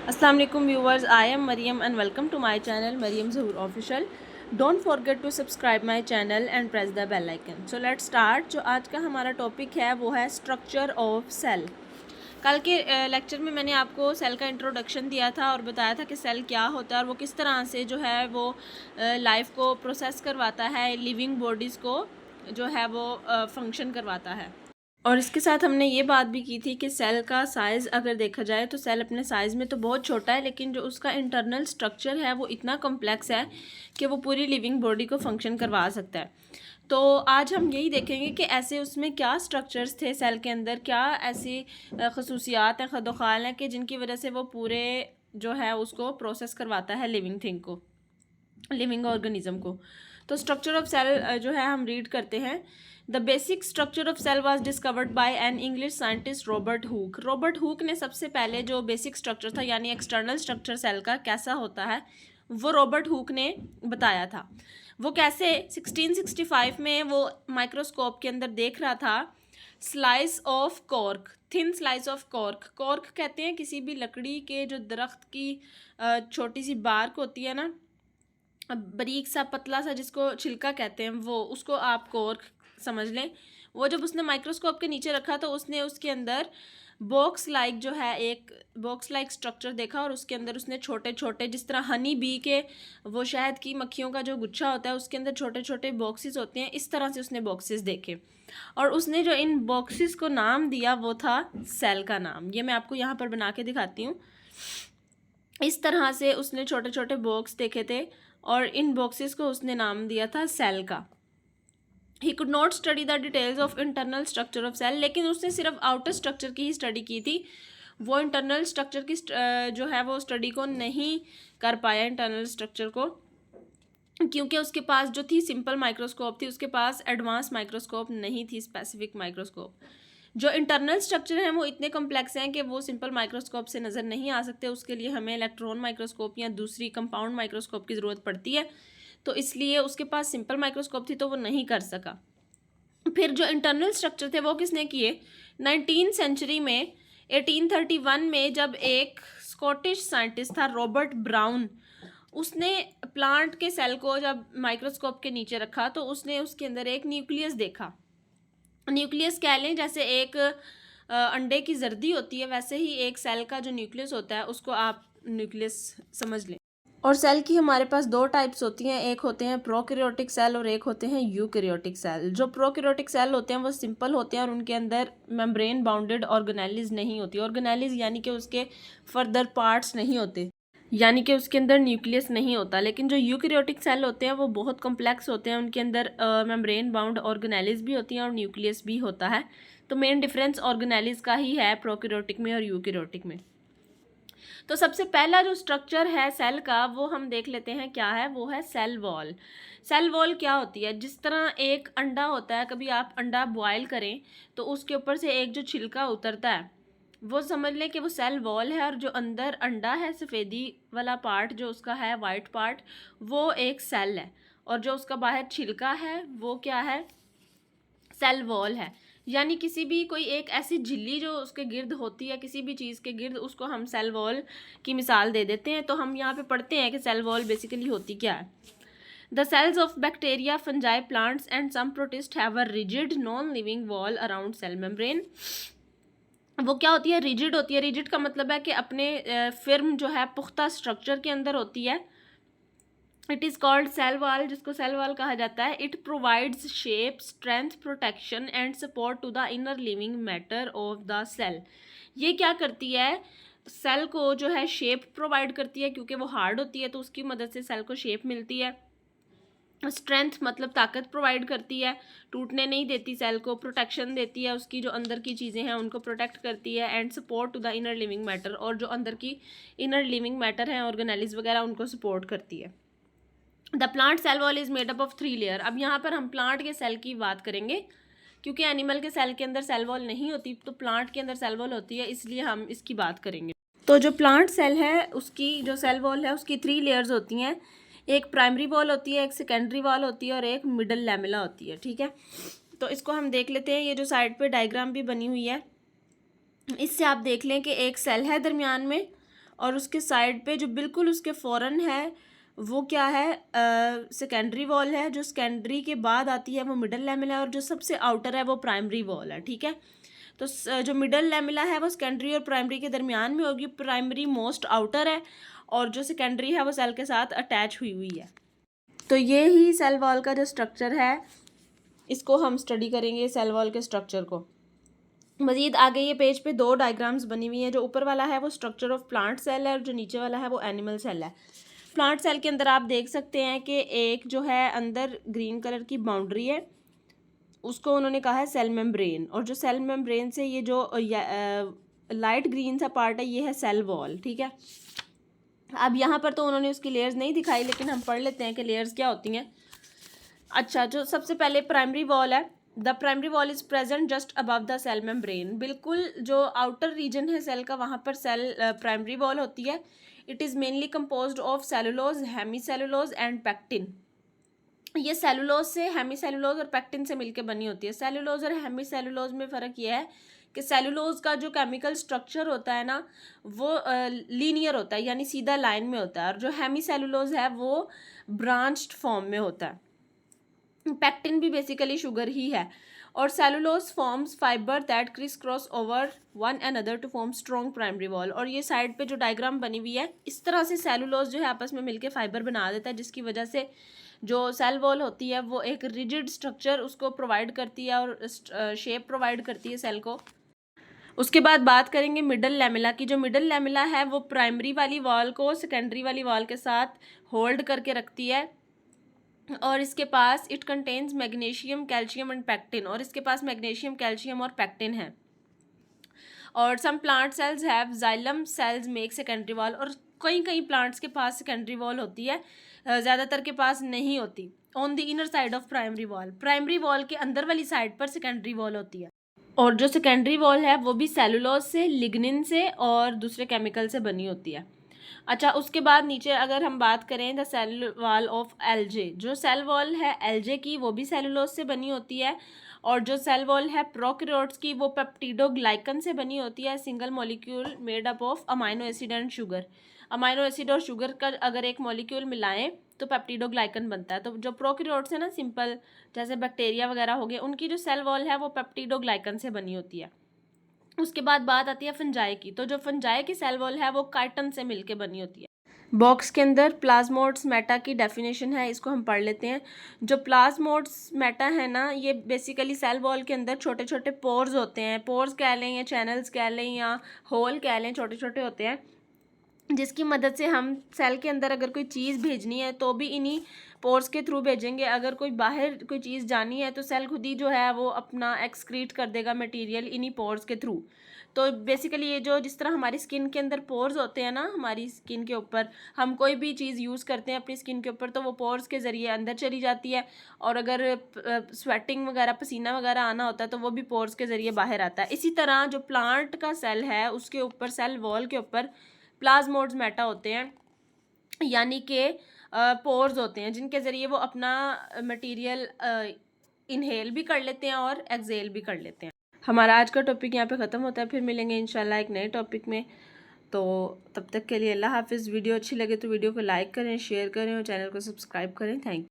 Assalamu alaikum viewers, I am Mariam and welcome to my channel Mariam Zahoor Official. Don't forget to subscribe my channel and press the bell icon. So let's start. जो आज का हमारा topic है वो है structure of cell. कल के lecture में मैंने आपको सेल का इंट्रोडक्शन दिया था और बताया था कि सेल क्या होता है और वो किस तरह से जो है वो लाइफ को प्रोसेस करवाता है, लिविंग बॉडीज़ को जो है वो फंक्शन करवाता है। और इसके साथ हमने ये बात भी की थी कि सेल का साइज़ अगर देखा जाए तो सेल अपने साइज़ में तो बहुत छोटा है, लेकिन जो उसका इंटरनल स्ट्रक्चर है वो इतना कॉम्प्लेक्स है कि वो पूरी लिविंग बॉडी को फंक्शन करवा सकता है। तो आज हम यही देखेंगे कि ऐसे उसमें क्या स्ट्रक्चर्स थे सेल के अंदर, क्या ऐसी खसूसियात हैं, खदोखाल हैं कि जिनकी वजह से वो पूरे जो है उसको प्रोसेस करवाता है लिविंग थिंग को, लिविंग ऑर्गेनिज्म को। तो स्ट्रक्चर ऑफ सेल जो है हम रीड करते हैं। The basic structure of cell was discovered by an English scientist Robert Hooke. Robert Hooke ने सबसे पहले जो बेसिक स्ट्रक्चर था यानी एक्सटर्नल स्ट्रक्चर सेल का कैसा होता है वो रॉबर्ट हुक ने बताया था। वो कैसे 1665 में वो माइक्रोस्कोप के अंदर देख रहा था slice of cork, thin slice of cork. Cork कहते हैं किसी भी लकड़ी के जो दरख्त की छोटी सी बार्क होती है ना, बारीक सा पतला सा जिसको छिलका कहते हैं, वो उसको आप कॉर्क समझ लें। वो जब उसने माइक्रोस्कोप के नीचे रखा तो उसने उसके अंदर बॉक्स लाइक जो है एक बॉक्स लाइक स्ट्रक्चर देखा और उसके अंदर उसने छोटे छोटे, जिस तरह हनी बी के वो शहद की मक्खियों का जो गुच्छा होता है उसके अंदर छोटे छोटे बॉक्सेस होते हैं, इस तरह से उसने बॉक्सेस देखे और उसने जो इन बॉक्सेस को नाम दिया वो था सेल का नाम। ये मैं आपको यहाँ पर बना के दिखाती हूँ। इस तरह से उसने छोटे छोटे बॉक्स देखे थे और इन बॉक्सेस को उसने नाम दिया था सेल का। He could not study the details of internal structure of cell, लेकिन उसने सिर्फ आउटर स्ट्रक्चर की ही स्टडी की थी। वो इंटरनल स्ट्रक्चर की जो है वो स्टडी को नहीं कर पाया, इंटरनल स्ट्रक्चर को, क्योंकि उसके पास जो थी सिंपल माइक्रोस्कोप थी, उसके पास एडवांस माइक्रोस्कोप नहीं थी, स्पेसिफिक माइक्रोस्कोप। जो इंटरनल स्ट्रक्चर हैं वो इतने कॉम्प्लेक्स हैं कि वो सिंपल माइक्रोस्कोप से नज़र नहीं आ सकते। उसके लिए हमें इलेक्ट्रॉन माइक्रोस्कोप या दूसरी कंपाउंड माइक्रोस्कोप की ज़रूरत पड़ती है, तो इसलिए उसके पास सिंपल माइक्रोस्कोप थी तो वो नहीं कर सका। फिर जो इंटरनल स्ट्रक्चर थे वो किसने किए? 19th सेंचुरी में 1831 में जब एक स्कॉटिश साइंटिस्ट था रॉबर्ट ब्राउन, उसने प्लांट के सेल को जब माइक्रोस्कोप के नीचे रखा तो उसने उसके अंदर एक न्यूक्लियस देखा। न्यूक्लियस कह लें जैसे एक अंडे की जर्दी होती है, वैसे ही एक सेल का जो न्यूक्लियस होता है उसको आप न्यूक्लियस समझ लें। और सेल की हमारे पास दो टाइप्स होती हैं, एक होते हैं प्रोकैरियोटिक सेल और एक होते हैं यूकैरियोटिक सेल। जो प्रोकैरियोटिक सेल होते हैं वो सिंपल होते हैं और उनके अंदर मेम्ब्रेन बाउंडेड ऑर्गेनेलिज नहीं होती। ऑर्गेनेलिज यानी कि उसके फर्दर पार्ट्स नहीं होते, यानी कि उसके अंदर न्यूक्लियस नहीं होता। लेकिन जो यूकैरियोटिक सेल होते हैं वो बहुत कॉम्प्लेक्स होते हैं, उनके अंदर मेम्ब्रेन बाउंड ऑर्गेनेलिज भी होती हैं और न्यूक्लियस भी होता है। तो मेन डिफरेंस ऑर्गेनेलिज का ही है प्रोकैरियोटिक में और यूकैरियोटिक में। तो सबसे पहला जो स्ट्रक्चर है सेल का वो हम देख लेते हैं क्या है, वो है सेल वॉल। सेल वॉल क्या होती है? जिस तरह एक अंडा होता है, कभी आप अंडा बॉयल करें तो उसके ऊपर से एक जो छिलका उतरता है वो समझ लें कि वो सेल वॉल है, और जो अंदर अंडा है सफ़ेदी वाला पार्ट जो उसका है, वाइट पार्ट, वो एक सेल है, और जो उसका बाहर छिलका है वो क्या है? सेल वॉल है। यानी किसी भी कोई एक ऐसी झिल्ली जो उसके गिर्द होती है, किसी भी चीज़ के गिर्द, उसको हम सेल वॉल की मिसाल दे देते हैं। तो हम यहाँ पे पढ़ते हैं कि सेल वॉल बेसिकली होती क्या है। The cells of bacteria, fungi, plants and some protist have a rigid non living wall around cell membrane. वो क्या होती है? रिजिड होती है। रिजिड का मतलब है कि अपने फिर्म जो है पुख्ता स्ट्रक्चर के अंदर होती है। It is called cell wall, जिसको सेल वॉल कहा जाता है। It provides shape, strength, protection and support to the inner living matter of the cell. ये क्या करती है? सेल को जो है शेप प्रोवाइड करती है, क्योंकि वो हार्ड होती है तो उसकी मदद से सेल को शेप मिलती है। स्ट्रेंथ मतलब ताकत प्रोवाइड करती है, टूटने नहीं देती सेल को। प्रोटेक्शन देती है, उसकी जो अंदर की चीज़ें हैं उनको प्रोटेक्ट करती है। And support to the inner living matter, और जो अंदर की इनर लिविंग मैटर हैं, ऑर्गेनेलिज वगैरह, उनको सपोर्ट करती है। The plant cell wall is made up of 3 layer. अब यहाँ पर हम प्लांट के सेल की बात करेंगे, क्योंकि एनिमल के सेल के अंदर सेल वॉल नहीं होती, तो प्लांट के अंदर सेल वॉल होती है, इसलिए हम इसकी बात करेंगे। तो जो प्लांट सेल है उसकी जो सेल वॉल है उसकी 3 लेयर्स होती हैं। एक प्राइमरी वॉल होती है, एक सेकेंडरी वॉल होती है और एक मिडल लैमेला होती है। ठीक है, तो इसको हम देख लेते हैं। ये जो साइड पे डायग्राम भी बनी हुई है, इससे आप देख लें कि एक सेल है दरमियान में और उसके साइड पे जो बिल्कुल उसके फ़ौरन है वो क्या है, सेकेंडरी वॉल है। जो सेकेंडरी के बाद आती है वो मिडल लैमेला है, और जो सबसे आउटर है वो प्राइमरी वॉल है। ठीक है, तो जो मिडल लैमेला है वो सेकेंडरी और प्राइमरी के दरमियान में होगी। प्राइमरी मोस्ट आउटर है और जो सेकेंडरी है वो सेल के साथ अटैच हुई हुई है। तो ये ही सेल वॉल का जो स्ट्रक्चर है, इसको हम स्टडी करेंगे सेल वॉल के स्ट्रक्चर को। मज़ीद आगे ये पेज पे 2 डायग्राम्स बनी हुई हैं। जो ऊपर वाला है वो स्ट्रक्चर ऑफ प्लांट सेल है और जो नीचे वाला है वो एनिमल सेल है। प्लांट सेल के अंदर आप देख सकते हैं कि एक जो है अंदर ग्रीन कलर की बाउंड्री है, उसको उन्होंने कहा है सेल मेम्ब्रेन, और जो सेल मेम्ब्रेन से ये जो लाइट ग्रीन सा पार्ट है ये है सेल वॉल। ठीक है, अब यहाँ पर तो उन्होंने उसकी लेयर्स नहीं दिखाई, लेकिन हम पढ़ लेते हैं कि लेयर्स क्या होती हैं। अच्छा, जो सबसे पहले प्राइमरी वॉल है, the primary wall is present just above the cell membrane. बिल्कुल जो आउटर रीजन है सेल का, वहाँ पर सेल प्राइमरी वॉल होती है। It is mainly composed of cellulose, hemicellulose and pectin. ये सेलुलोज से, हेमी सेलुलोज और पैक्टिन से मिलकर बनी होती है। सेलुलोज और हेमी सेलुलोज में फ़र्क ये है कि सेलुलोज का जो केमिकल स्ट्रक्चर होता है ना वो लीनियर होता है, यानी सीधा लाइन में होता है, और जो हेमी सेलुलोज है वो ब्रांच्ड फॉर्म में होता है। पैक्टिन भी बेसिकली शुगर ही है। और cellulose forms fibre that criss cross over one another to form strong primary wall. और ये साइड पे जो डायग्राम बनी हुई है, इस तरह से सेलुलोज जो है आपस में मिलके फाइबर बना देता है, जिसकी वजह से जो सेल वॉल होती है वो एक रिजिड स्ट्रक्चर उसको प्रोवाइड करती है और शेप प्रोवाइड करती है सेल को। उसके बाद बात करेंगे मिडल लैमेला की। जो मिडल लैमेला है वो प्राइमरी वाली वॉल को सेकेंडरी वाली वॉल के साथ होल्ड करके रखती है, और इसके पास it contains magnesium, calcium and pectin, और इसके पास मैग्नीशियम, कैल्शियम और पैक्टिन है। और some plant cells have xylem cells make secondary wall, और कई प्लांट्स के पास सेकेंडरी वॉल होती है, ज़्यादातर के पास नहीं होती। On the inner side of primary wall, primary wall के अंदर वाली साइड पर सेकेंडरी वॉल होती है। और जो सेकेंडरी वॉल है वो भी सेलुलोज से, लिग्निन से और दूसरे केमिकल से बनी होती है। अच्छा, उसके बाद नीचे अगर हम बात करें द सेल वॉल ऑफ एल्जे, जो सेल वॉल है एल्जे की वो भी सेलुलोज से बनी होती है, और जो सेल वॉल है प्रोकैरियोट्स की वो पेप्टिडोग्लाइकन से बनी होती है, single molecule made up of amino acid and sugar. Amino acid और शुगर का अगर एक मॉलिक्यूल मिलाएं तो पेप्टिडोग्लाइकन बनता है। तो जो प्रोकैरियोट्स है ना, सिंपल जैसे बैक्टीरिया वगैरह हो गए, उनकी जो सेल वॉल है वो पेप्टिडोग्लाइकन से बनी होती है। उसके बाद बात आती है फंजाई की। तो जो फंजाई की सेल वॉल है वो काइटन से मिलके बनी होती है। बॉक्स के अंदर प्लाज्मोड्स मेटा की डेफिनेशन है, इसको हम पढ़ लेते हैं। जो प्लाज्मोड्स मेटा है ना, ये बेसिकली सेल वॉल के अंदर छोटे छोटे पोर्स होते हैं। पोर्स कह लें या चैनल्स कह लें या होल कह लें, छोटे छोटे होते हैं, जिसकी मदद से हम सेल के अंदर अगर कोई चीज़ भेजनी है तो भी इन्हीं पोर्स के थ्रू भेजेंगे। अगर कोई बाहर कोई चीज़ जानी है तो सेल खुद ही जो है वो अपना एक्सक्रीट कर देगा मटेरियल इन्हीं पोर्स के थ्रू। तो बेसिकली ये जो जिस तरह हमारी स्किन के अंदर पोर्स होते हैं ना, हमारी स्किन के ऊपर हम कोई भी चीज़ यूज़ करते हैं अपनी स्किन के ऊपर तो वो पोर्स के ज़रिए अंदर चली जाती है, और अगर स्वेटिंग वगैरह, पसीना वगैरह आना होता है तो वो भी पोर्स के ज़रिए बाहर आता है। इसी तरह जो प्लांट का सेल है उसके ऊपर, सेल वॉल के ऊपर प्लाज्मोड्स मेटा होते हैं, यानी कि पोर्स होते हैं जिनके ज़रिए वो अपना मटेरियल इनहेल भी कर लेते हैं और एक्सहेल भी कर लेते हैं। हमारा आज का टॉपिक यहाँ पे ख़त्म होता है, फिर मिलेंगे इंशाल्लाह एक नए टॉपिक में। तो तब तक के लिए अल्लाह हाफिज़। वीडियो अच्छी लगे तो वीडियो को लाइक करें, शेयर करें और चैनल को सब्सक्राइब करें। Thank you.